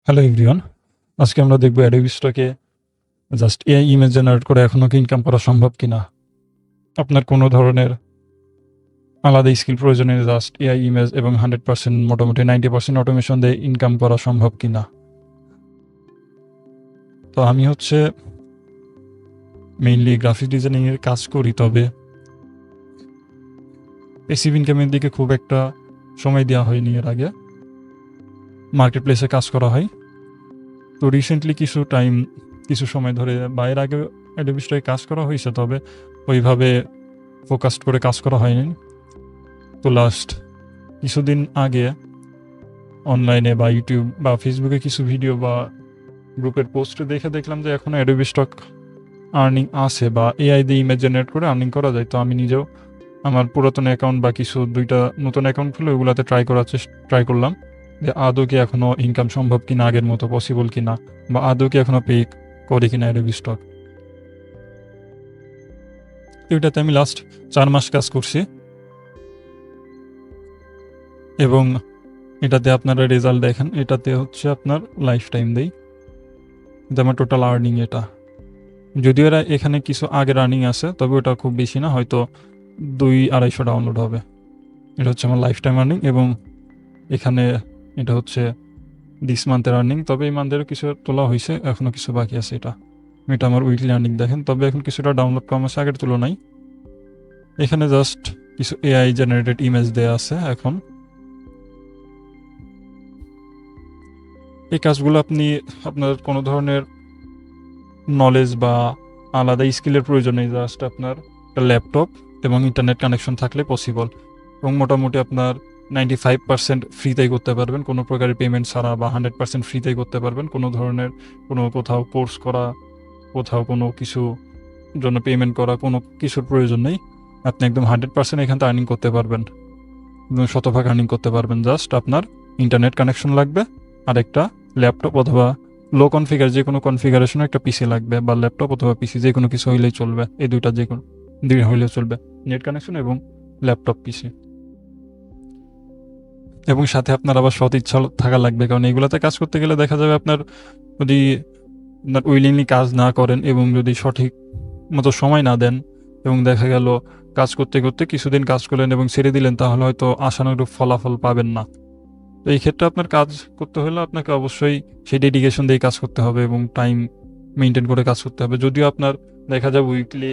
Hello everyone, আজকে আমরা দেখব অ্যাডোবি স্টকে জাস্ট এআই ইমেজ জেনারেট করে এখনও কি ইনকাম করা সম্ভব কিনা। আপনার কোনো ধরনের আলাদা স্কিল প্রয়োজনে জাস্ট এআই ইমেজ এবং 100% মোটামুটি 90% অটোমেশন দিয়ে ইনকাম করা সম্ভব কিনা। তো আমি মেইনলি গ্রাফিক ডিজাইনিংয়ের কাজ করি, তবে প্যাসিভ ইনকামের দিকে খুব একটা সময় দেওয়া হয়নি। এর আগে মার্কেট প্লেসে কাজ করা হয়, তো রিসেন্টলি কিছু সময় ধরে বা এর আগে অ্যাডোবি স্টকে কাজ করা হয়েছে, তবে ওইভাবে ফোকাসড করে কাজ করা হয়নি। তো লাস্ট কিছুদিন আগে অনলাইনে বা ইউটিউব বা ফেসবুকে কিছু ভিডিও বা গ্রুপের পোস্ট দেখে দেখলাম যে এখন অ্যাডোবি স্টক আর্নিং আছে বা এআই দিয়ে ইমেজ জেনারেট করে আর্নিং করা যায়। তো আমি নিজেও আমার পুরাতন অ্যাকাউন্ট বা দুইটা নতুন অ্যাকাউন্ট খুলে ওগুলাতে ট্রাই করলাম যে আদৌ কি এখনও ইনকাম সম্ভব কিনা, আগের মতো পসিবল কিনা, বা আদৌ কি এখনও পে করে কিনা অ্যাডোবি স্টক। তো এটাতে আমি লাস্ট 4 মাস কাজ করছি এবং এটাতে আপনারা রেজাল্ট দেখেন। এটাতে আপনার লাইফ টাইম দেই, কিন্তু আমার টোটাল আর্নিং এটা। যদিও এখানে কিছু আগের আর্নিং আছে, তবে ওটা খুব বেশি না, হয়তো 200-250 ডাউনলোড হবে। এটা আমার লাইফ টাইম আর্নিং এবং এখানে এটা দিস মান্থের আর্নিং। তবে এই মান্থেরও কিছু তোলা হয়েছে, এখনও কিছু বাকি আছে। এটা আমার উইকলি আর্নিং দেখেন, তবে এখন কিছুটা ডাউনলোড কম আছে আগের তুলনায়। এখানে জাস্ট কিছু এআই জেনারেটেড ইমেজ দেওয়া আছে। এখন এই কাজগুলো আপনার কোনো ধরনের নলেজ বা আলাদা স্কিলের প্রয়োজন নেই, জাস্ট আপনার একটা ল্যাপটপ এবং ইন্টারনেট কানেকশন থাকলে পসিবল। এবং মোটামুটি আপনার 95% ফ্রিতেই করতে পারবেন, কোনো প্রকারের পেমেন্ট ছাড়া, বা 100% ফ্রিতেই করতে পারবেন। কোনো ধরনের কোথাও কোর্স করা, কোথাও কোনো কিছু জন্য পেমেন্ট করা, কোনো কিছুর প্রয়োজন নেই। আপনি একদম 100% এখান থেকে আর্নিং করতে পারবেন, একদম শতভাগ আর্নিং করতে পারবেন। জাস্ট আপনার ইন্টারনেট কানেকশন লাগবে আর একটা ল্যাপটপ অথবা লো কনফিগার যে কোনো কনফিগারেশনের একটা পিসি লাগবে, বা ল্যাপটপ অথবা পিসি যে কোনো কিছু হইলেই চলবে। এই দুইটা যে কোনো দুই হইলেও চলবে, নেট কানেকশন এবং ল্যাপটপ পিসি। এবং সাথে আপনার আবার সৎ ইচ্ছা থাকা লাগবে, কারণ এইগুলোতে কাজ করতে গেলে দেখা যাবে আপনার যদি আপনার উইলিংলি কাজ না করেন এবং যদি সঠিক মতো সময় না দেন, এবং দেখা গেল কাজ করতে করতে কিছুদিন কাজ করলেন এবং ছেড়ে দিলেন, তাহলে হয়তো আশানুরূপ ফলাফল পাবেন না। তো এই ক্ষেত্রে আপনার কাজ করতে হলে আপনাকে অবশ্যই সেই ডেডিকেশন দিয়ে কাজ করতে হবে এবং টাইম মেনটেন করে কাজ করতে হবে। যদিও আপনার দেখা যায় উইকলি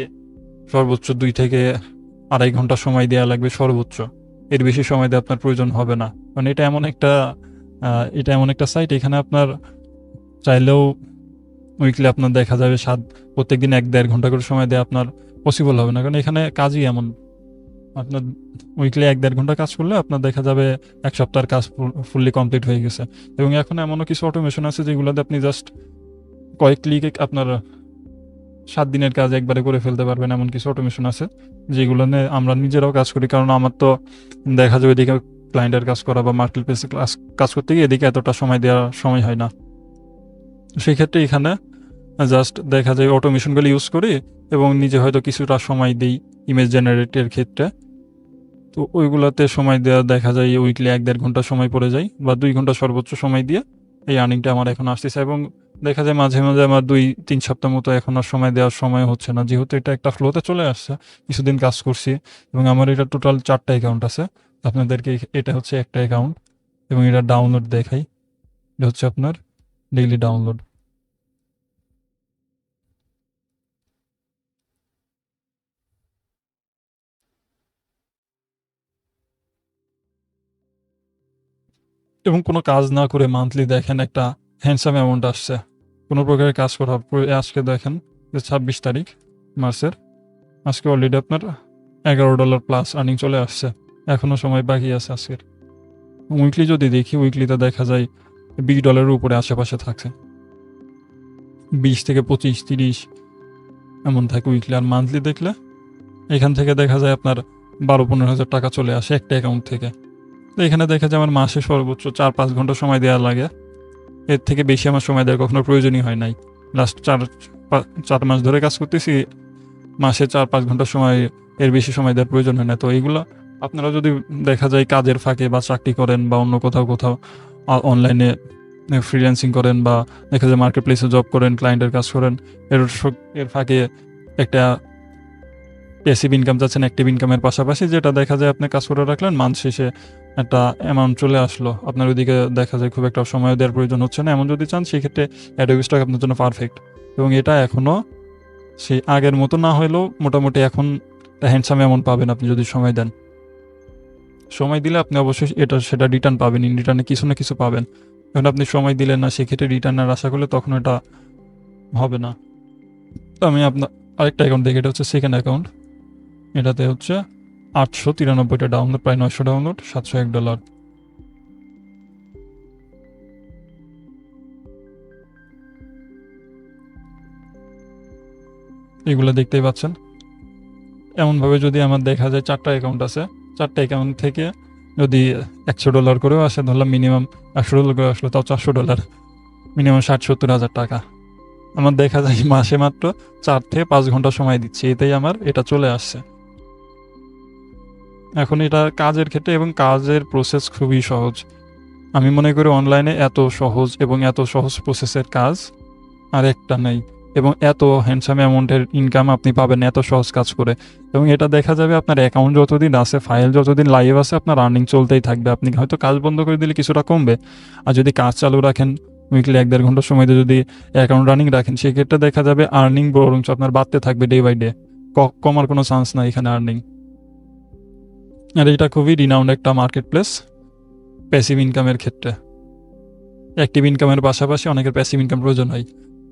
সর্বোচ্চ 2 থেকে 2.5 ঘন্টা সময় দেওয়া লাগবে সর্বোচ্চ, এর বেশি সময় দিয়ে আপনার প্রয়োজন হবে না। কারণ এটা এমন একটা সাইট, এখানে আপনার চাইলেও উইকলি আপনার দেখা যাবে প্রত্যেকদিন 1-1.5 ঘন্টা করে সময় দেওয়া আপনার পসিবল হবে না, কারণ এখানে কাজই এমন। আপনার উইকলি 1-1.5 ঘন্টা কাজ করলে আপনার দেখা যাবে 1 সপ্তাহের কাজ ফুললি কমপ্লিট হয়ে গেছে। এবং এখন এমনও কিছু অটোমেশন আছে যেগুলোতে আপনি জাস্ট কয়েক ক্লিকে আপনার 7 দিনের কাজ একবারে করে ফেলতে পারবেন। এমন কিছু অটোমেশন আছে যেগুলো নিয়ে আমরা নিজেরাও কাজ করি, কারণ আমার তো দেখা যাবে এদিকে ক্লায়েন্টের কাজ করা বা মার্কেট প্লেসে কাজ করতে গিয়ে এদিকে এতটা সময় হয় না। সেই ক্ষেত্রে এখানে জাস্ট দেখা যায় অটোমেশনগুলো ইউজ করি এবং নিজে হয়তো কিছুটা সময় দিই ইমেজ জেনারেটের ক্ষেত্রে। তো ওইগুলোতে সময় দেওয়া দেখা যায় উইকলি 1-1.5 ঘন্টা সময় পড়ে যায়, বা 2 ঘন্টা সর্বোচ্চ সময় দিয়ে এই আর্নিংটা আমার এখন আসতেছে। এবং দেখা যায় মাঝে মাঝে আমার 2-3 সপ্তাহ মতো এখন আর সময় দেওয়ার সময় হচ্ছে না, যেহেতু এটা একটা ফ্লোতে চলে আসছে। কিছুদিন কাজ করছি এবং আমার এটা টোটাল 4টা অ্যাকাউন্ট আছে। আপনাদেরকে এটা একটা অ্যাকাউন্ট এবং এটা ডাউনলোড দেখাই। এটা আপনার ডেইলি ডাউনলোড। এবং কোনো কাজ না করে মান্থলি দেখেন একটা হ্যান্ডসাম অ্যামাউন্ট আসছে, কোনো প্রকারের কাজ করা। আজকে দেখেন যে 26 তারিখ মার্চের, আজকে অলরেডি আপনার $11 প্লাস আর্নিং চলে আসছে। এখনও সময় বাকি আছে আজকের। উইকলি যদি দেখি, উইকলিতে দেখা যায় $20 উপরে আশেপাশে থাকছে, 20 থেকে 25-30 এমন থাকে উইকলি। আর মান্থলি দেখলে এখান থেকে দেখা যায় আপনার 12-15 হাজার টাকা চলে আসে একটা অ্যাকাউন্ট থেকে। তো এখানে দেখা যায় আমার মাসে সর্বোচ্চ 4-5 ঘন্টা সময় দেওয়া লাগে, এর থেকে বেশি আমার সময় দেওয়ার কখনো প্রয়োজনই হয় নাই। লাস্ট 4 মাস ধরে কাজ করতেছি, মাসে 4-5 ঘন্টা সময়, এর বেশি সময় দেওয়ার প্রয়োজন হয় না। তো এইগুলো আপনারা যদি দেখা যায় কাজের ফাঁকে বা চাকরি করেন বা অন্য কোথাও অনলাইনে ফ্রিল্যান্সিং করেন বা দেখা যায় মার্কেট প্লেসে জব করেন, ক্লায়েন্টের কাজ করেন, এর ফাঁকে একটা প্যাসিভ ইনকাম চাচ্ছেন অ্যাক্টিভ ইনকামের পাশাপাশি, যেটা দেখা যায় আপনি কাজ করে রাখলেন, মান্থ শেষে একটা অ্যামাউন্ট চলে আসলো, আপনার ওইদিকে দেখা যায় খুব একটা সময় দেওয়ার প্রয়োজন হচ্ছে না। এমন যদি চান সেক্ষেত্রে অ্যাডোবি স্টক আপনার জন্য পারফেক্ট। এবং এটা এখনও সেই আগের মতো না হলেও মোটামুটি এখন হ্যান্ডসাম অ্যামাউন্ট পাবেন আপনি যদি সময় দেন। সময় দিলে আপনি অবশ্যই সেটা রিটার্ন পাবেন, ইন রিটার্নে কিছু না কিছু পাবেন। এখন আপনি সময় দিলেন না, সেক্ষেত্রে রিটার্নের আশা করলে তখন এটা হবে না। তো আমি আপনার আরেকটা অ্যাকাউন্ট দেখি, এটা হচ্ছে সেকেন্ড অ্যাকাউন্ট। এটাতে হচ্ছে 893টা ডাউনলোড, প্রায় 900 ডাউনলোড, $701। এগুলো দেখতেই পাচ্ছেন। এমনভাবে যদি আমার দেখা যায় 4টা অ্যাকাউন্ট আছে, 4টা অ্যাকাউন্ট থেকে যদি $100 করেও আসে, ধরলাম মিনিমাম $100 করে আসলো, তাও $400, মিনিমাম 60-70 হাজার টাকা। আমার দেখা যায় মাসে মাত্র 4 থেকে 5 ঘন্টা সময় দিচ্ছি, এতেই আমার এটা চলে আসছে। এখন এটা কাজের ক্ষেত্রে এবং কাজের প্রসেস খুবই সহজ। আমি মনে করি অনলাইনে এত সহজ এবং এত সহজ প্রসেসের কাজ আর একটা নেই, এবং এত হ্যান্ডসাম অ্যামাউন্টের ইনকাম আপনি পাবেন এত সহজ কাজ করে। এবং এটা দেখা যাবে আপনার অ্যাকাউন্ট যতদিন আছে, ফাইল যতদিন লাইভ আছে, আপনার আর্নিং চলতেই থাকবে। আপনি হয়তো কাজ বন্ধ করে দিলে কিছুটা কমবে, আর যদি কাজ চালু রাখেন উইকলি 1-1.5 ঘন্টা সময় দিয়ে যদি অ্যাকাউন্ট রানিং রাখেন, সেক্ষেত্রে দেখা যাবে আর্নিং বরঞ্চ আপনার বাড়তে থাকবে ডে বাই ডে, কমার কোনো চান্স নাই এখানে আর্নিং। আর এটা খুবই রিনাউন্ড একটা মার্কেট প্লেস প্যাসিভ ইনকামের ক্ষেত্রে। অ্যাক্টিভ ইনকামের পাশাপাশি অনেকের প্যাসিভ ইনকাম প্রয়োজন হয়।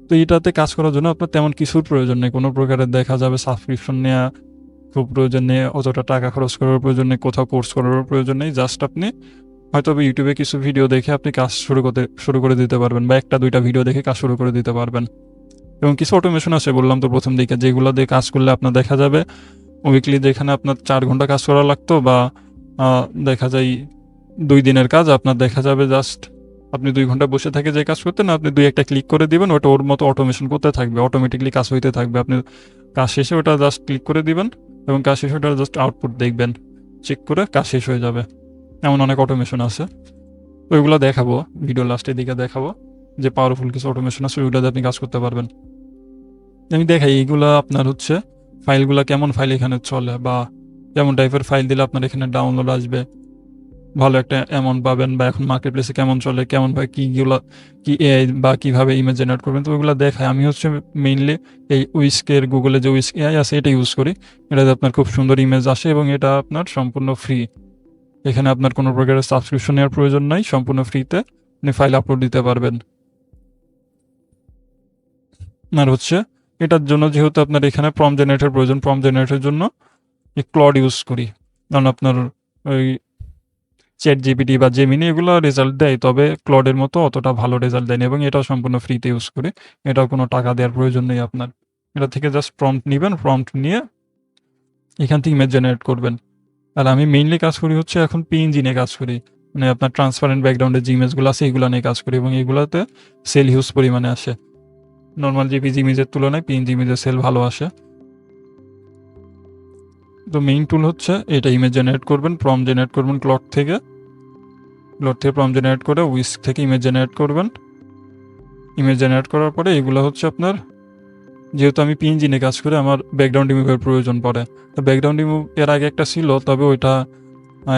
তো এটাতে কাজ করার জন্য আপনার তেমন কিছুর প্রয়োজন নেই, কোনো প্রকারের দেখা যাবে সাবস্ক্রিপশন নেওয়া খুব প্রয়োজন নেই, অতটা টাকা খরচ করার প্রয়োজন নেই, কোথাও কোর্স করার প্রয়োজন নেই। জাস্ট আপনি হয়তো ইউটিউবে কিছু ভিডিও দেখে আপনি কাজ শুরু করে দিতে পারবেন, বা 1-2টা ভিডিও দেখে কাজ শুরু করে দিতে পারবেন। এবং কিছু অটোমেশন আছে বললাম তো প্রথম দিকে, যেগুলো দিয়ে কাজ করলে আপনার দেখা যাবে উইকলি যেখানে আপনার 4 ঘন্টা কাজ করা লাগতো, বা দেখা যায় 2 দিনের কাজ আপনার দেখা যাবে জাস্ট আপনি 2 ঘন্টা বসে থেকে যে কাজ করতেন, আপনি 2-1টা ক্লিক করে দিবেন, ওটা ওর মতো অটোমেশন করতে থাকবে, অটোমেটিকলি কাজ হইতে থাকবে। আপনি কাজ শেষে ওটা জাস্ট ক্লিক করে দিবেন এবং কাজ শেষে ওটা জাস্ট আউটপুট দেখবেন, চেক করে কাজ শেষ হয়ে যাবে। এমন অনেক অটোমেশন আছে, তো ওইগুলো দেখাবো, ভিডিও লাস্টের দিকে দেখাবো যে পাওয়ারফুল কিছু অটোমেশন আছে, ওইগুলোতে আপনি কাজ করতে পারবেন। আমি দেখাই এইগুলো আপনার হচ্ছে ফাইলগুলো কেমন ফাইল এখানে চলে, বা কেমন টাইপের ফাইল দিলে আপনার এখানে ডাউনলোড আসবে, ভালো একটা অ্যামাউন্ট পাবেন, বা এখন মার্কেট প্লেসে কেমন চলে, কেমন ভাবে কি এআই বা কিভাবে ইমেজ জেনারেট করবেন, তো ওইগুলো দেখায়। আমি হচ্ছে মেইনলি এই উইস্কের গুগলে যে উইস্ক এআই আছে এটা ইউজ করি। এটাতে আপনার খুব সুন্দর ইমেজ আসে এবং এটা আপনার সম্পূর্ণ ফ্রি। এখানে আপনার কোনো প্রকারের সাবস্ক্রিপশন নেওয়ার প্রয়োজন নাই, সম্পূর্ণ ফ্রিতে আপনি ফাইল আপলোড দিতে পারবেন। আর হচ্ছে এটার জন্য যেহেতু আপনার এখানে প্রম্পট জেনারেটর প্রয়োজন, প্রম্পট জেনারেটরের জন্য ক্লড ইউজ করি, কারণ আপনার ওই চ্যাট জিপিটি বা জেমিনি এগুলো রেজাল্ট দেয়, তবে ক্লডের মতো অতটা ভালো রেজাল্ট দেয় না, এবং এটাও সম্পূর্ণ ফ্রিতে ইউজ করি। এটাও কোনো টাকা দেওয়ার প্রয়োজন নেই আপনার। এটা থেকে জাস্ট প্রম্পট নেবেন, প্রম্পট নিয়ে এখান থেকে ইমেজ জেনারেট করবেন। আর আমি মেইনলি কাজ করি হচ্ছে এখন পিএনজি নিয়ে কাজ করি, মানে আপনার ট্রান্সপারেন্ট ব্যাকগ্রাউন্ডের যে ইমেজগুলো আছে এগুলো নিয়ে কাজ করি, এবং এগুলোতে সেল হিউজ পরিমাণে আসে। নর্মাল জেপিজি ইমেজের তুলনায় পিএনজি ইমেজের সেল ভালো আসে। তো মেইন টুল হচ্ছে এটা, ইমেজ জেনারেট করবেন, প্রম্পট জেনারেট করবেন ক্লড থেকে প্রম্পট জেনারেট করে উইস্ক থেকে ইমেজ জেনারেট করবেন। ইমেজ জেনারেট করার পরে এগুলো হচ্ছে আপনার, যেহেতু আমি পিএনজি নিয়ে কাজ করি, আমার ব্যাকগ্রাউন্ড রিমুভের প্রয়োজন পড়ে। তো ব্যাকগ্রাউন্ড রিমুভ এর আগে একটা ছিল, তবে ওইটা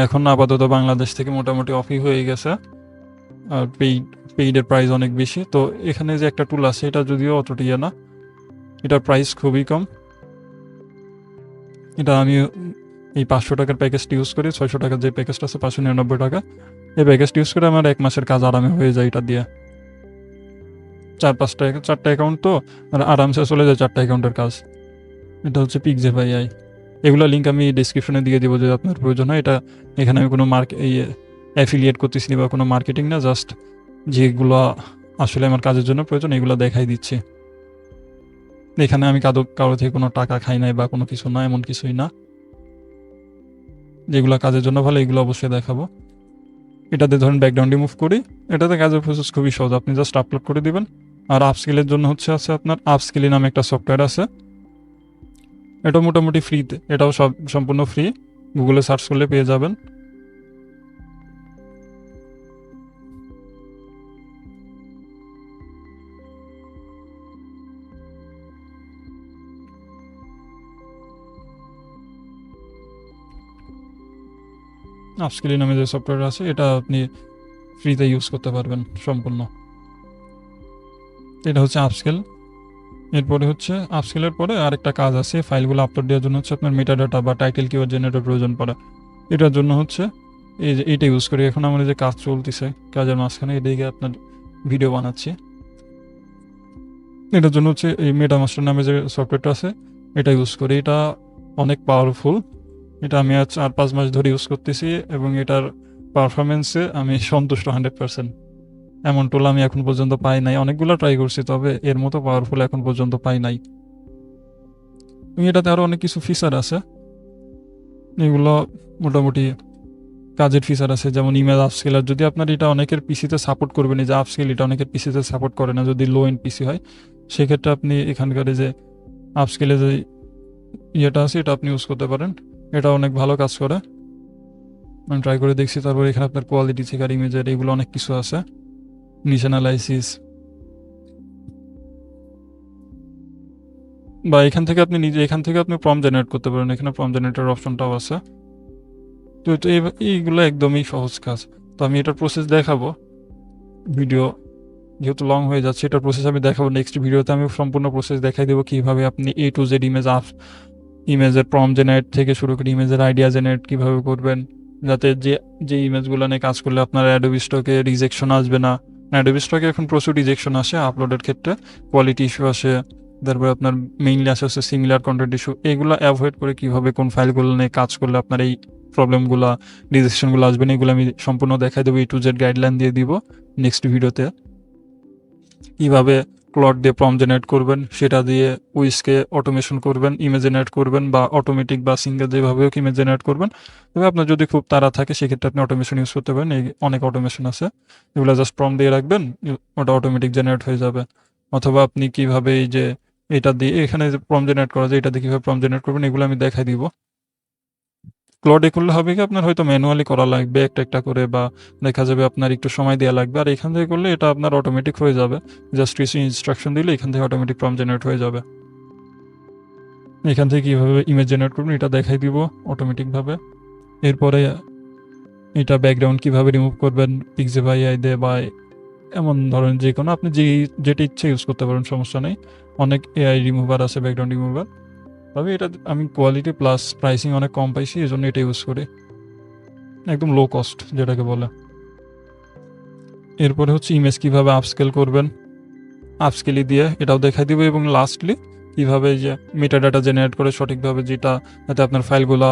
এখন আপাতত বাংলাদেশ থেকে মোটামুটি অফই হয়ে গেছে, আর পেইডের প্রাইস অনেক বেশি। তো এখানে যে একটা টুল আছে এটা যদিও অতটা ইয়ে না, এটার প্রাইস খুবই কম। এটা আমি এই 500 টাকার প্যাকেজটি ইউজ করি, 600 টাকার যে প্যাকেজটা আছে 599 টাকা, এই প্যাকেজটি ইউজ করে আমার 1 মাসের কাজ আরামে হয়ে যায় এটা দিয়ে। 4-5টা 4টা অ্যাকাউন্ট তো আরামসে চলে যায় 4টা অ্যাকাউন্টের কাজ। এটা হচ্ছে পিকজেপ এআই। এগুলো লিঙ্ক আমি ডিসক্রিপশনে দিয়ে দিব যদি আপনার প্রয়োজন হয়। এটা এখানে আমি কোনো অ্যাফিলিয়েট করতেছি না বা কোনো মার্কেটিং না, জাস্ট যেগুলো আসলে আমার কাজের জন্য প্রয়োজন এগুলো দেখাই দিচ্ছি। এখানে আমি কারো থেকে কোনো টাকা খাই নাই বা কোনো কিছু না, এমন কিছুই না। যেগুলো কাজের জন্য ভালো এগুলো অবশ্যই দেখাবো। এটাতে ধরেন ব্যাকগ্রাউন্ড রিমুভ করি, এটাতে কাজের প্রসেস খুবই সহজ, আপনি জাস্ট আপলোড করে দিবেন। আর আপস্কিলের জন্য হচ্ছে আপনার আপস্কিলি নামে একটা সফটওয়্যার আছে, এটা মোটামুটি ফ্রিতে, এটাও সম্পূর্ণ ফ্রি, গুগলে সার্চ করলে পেয়ে যাবেন। আপস্কেলি নামে যে সফটওয়্যার আছে এটা আপনি ফ্রিতে ইউজ করতে পারবেন সম্পূর্ণ। এটা হচ্ছে আপস্কেল। এরপরে হচ্ছে আপস্কেলের পরে আরেকটা কাজ আছে, ফাইলগুলো আপলোড দেওয়ার জন্য হচ্ছে আপনার মেটাডাটা বা টাইটেল কিওয়ার্ড জেনারেটর প্রয়োজন পড়ে। এটার জন্য হচ্ছে এই যে এইটা ইউজ করি। এখন আমাদের যে কাজ চলতেছে, কাজের মাঝখানে এদিকে আপনার ভিডিও বানাচ্ছি, এটার জন্য হচ্ছে এই মেটামাস্টার নামে যে সফটওয়্যারটা আছে এটা ইউজ করি। এটা অনেক পাওয়ারফুল। এটা আমি আজ 4-5 মাস ধরে ইউজ করতেছি এবং এটার পারফরমেন্সে আমি সন্তুষ্ট 100%। এমন টুল আমি এখন পর্যন্ত পাই নাই, অনেকগুলো ট্রাই করছি, তবে এর মতো পাওয়ারফুল এখন পর্যন্ত পাই নাই। এটাতে আরও অনেক কিছু ফিচার আছে, এগুলো মোটামুটি কাজের ফিচার আছে, যেমন ইমেজ আপস্কেলার। যদি আপনার এটা অনেকের পিসিতে সাপোর্ট করবে না, যে আপস্কেল এটা অনেকের পিসিতে সাপোর্ট করে না, যদি লো এন্ড পিসি হয়, সেক্ষেত্রে আপনি এখানকার যে আপস্কেলে যে ইয়েটা আছে এটা আপনি ইউজ করতে পারেন। এটা অনেক ভালো কাজ করে, আমি ট্রাই করে দেখছি। তারপর এখানে আপনার কোয়ালিটি চেকার, ইমেজের, এগুলো অনেক কিছু আছে, নিচ অ্যানালাইসিস, বা এখান থেকে আপনি নিজে প্রম্পট জেনারেট করতে পারেন। এখানে প্রম্পট জেনারেটর অপশনটাও আছে। তো এইগুলো একদমই সহজ কাজ। তো আমি এটার প্রসেস দেখাবো, ভিডিও যেহেতু লং হয়ে যাচ্ছে, এটার প্রসেস আমি দেখাবো নেক্সট ভিডিওতে। আমি সম্পূর্ণ প্রসেস দেখাই দেবো কীভাবে আপনি A to Z ইমেজের প্রম্পট জেনারেট থেকে শুরু করে ইমেজের আইডিয়া জেনারেট কীভাবে করবেন, যাতে যে ইমেজগুলো নিয়ে কাজ করলে আপনার অ্যাডোবি স্টকে রিজেকশন আসবে না। অ্যাডোবি স্টকে এখন প্রচুর রিজেকশন আসে আপলোডের ক্ষেত্রে, কোয়ালিটি ইস্যু আসে, তারপরে আপনার মেইনলি আসে হচ্ছে সিমিলার কন্টেন্ট ইস্যু। এগুলো অ্যাভয়েড করে কীভাবে কোন ফাইলগুলো নিয়ে কাজ করলে আপনার এই প্রবলেমগুলো, রিজেকশনগুলো আসবে না, এগুলো আমি সম্পূর্ণ দেখাই দেবো। A to Z গাইডলাইন দিয়ে দিব নেক্সট ভিডিওতে। কীভাবে ক্লড দিয়ে প্রম্পট জেনারেট করবেন, সেটা দিয়ে উইসকে অটোমেশন করবেন, ইমেজ জেনারেট করবেন, বা অটোমেটিক বা সিঙ্গেল যেভাবে হোক ইমেজ জেনারেট করবেন। তবে আপনার যদি খুব তাড়া থাকে সেক্ষেত্রে আপনি অটোমেশন ইউজ করতে পারেন। এই অনেক অটোমেশন আছে, এগুলো জাস্ট প্রম্পট দিয়ে রাখবেন, ওটা অটোমেটিক জেনারেট হয়ে যাবে। অথবা আপনি কিভাবে এই যে এটা দিয়ে এখানে যে প্রম্পট জেনারেট করা যায়, এটা দিয়ে কীভাবে প্রম্পট জেনারেট করবেন, এগুলো আমি দেখাই দিব। ক্লডে করলে হবে কি, আপনার হয়তো ম্যানুয়ালি করা লাগবে একটা একটা করে, বা দেখা যাবে আপনার একটু সময় দেওয়া লাগবে। আর এখান থেকে করলে এটা আপনার অটোমেটিক হয়ে যাবে, জাস্ট কিছু ইনস্ট্রাকশন দিলে এখান থেকে অটোমেটিক প্রম্পট জেনারেট হয়ে যাবে। এখান থেকে কীভাবে ইমেজ জেনারেট করবেন এটা দেখাই দিব অটোমেটিকভাবে। এরপরে এটা ব্যাকগ্রাউন্ড কীভাবে রিমুভ করবেন পিক্সিফাই আই দিয়ে, বা এমন ধরনের যে কোনো আপনি যেটা ইচ্ছে ইউজ করতে পারেন, সমস্যা নেই। অনেক এআই রিমুভার আছে, ব্যাকগ্রাউন্ড রিমুভার। তবে এটা আমি কোয়ালিটি প্লাস প্রাইসিং অনেক কম পাইছি, এই জন্য এটা ইউজ করি, একদম লো কস্ট যেটাকে বলে। এরপরে হচ্ছে ইমেজ কীভাবে আপস্কেল করবেন, আপস্কেলি দিয়ে এটাও দেখাই দিব। এবং লাস্টলি কীভাবে যে মেটাডাটা জেনারেট করে সঠিকভাবে, যেটা যাতে আপনার ফাইলগুলো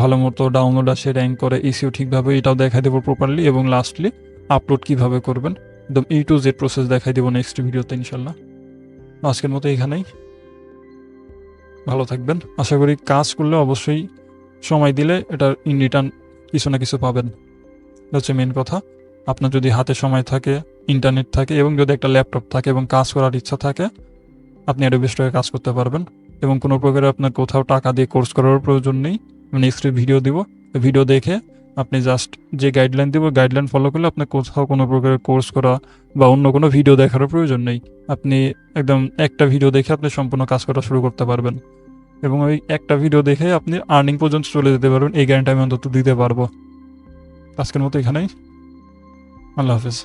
ভালো মতো ডাউনলোড আসে, র্যাঙ্ক করে, ইসিও ঠিকভাবে, এটাও দেখাই দেবো প্রপারলি। এবং লাস্টলি আপলোড কীভাবে করবেন, একদম A to Z প্রসেস দেখাই দেবো নেক্সট ভিডিওতে ইনশাল্লাহ। আজকের মতো এখানেই, ভালো থাকবেন। আশা করি কাজ করলে অবশ্যই সময় দিলে এটার ইন রিটার্ন কিছু না কিছু পাবেন, এটা হচ্ছে মেন কথা। আপনার যদি হাতে সময় থাকে, ইন্টারনেট থাকে, এবং যদি একটা ল্যাপটপ থাকে এবং কাজ করার ইচ্ছা থাকে, আপনি অ্যাডোবি স্টোরে কাজ করতে পারবেন। এবং কোনো প্রকারে আপনার কোথাও টাকা দিয়ে কোর্স করার প্রয়োজন নেই। নেক্সট ভিডিও দিব, ভিডিও দেখে আপনি জাস্ট যে গাইডলাইন দিব, গাইডলাইন ফলো করলে আপনার কোথাও কোনো প্রকারের কোর্স করা বা অন্য কোনো ভিডিও দেখারও প্রয়োজন নেই। আপনি একদম একটা ভিডিও দেখে আপনি সম্পূর্ণ কাজ করা শুরু করতে পারবেন, এবং ওই একটা ভিডিও দেখে আপনি আর্নিং পর্যন্ত চলে যেতে পারবেন। এই গ্যারান্টি আমি অন্তত দিতে পারবো। আজকের মতো এখানেই, আল্লাহ হাফেজ।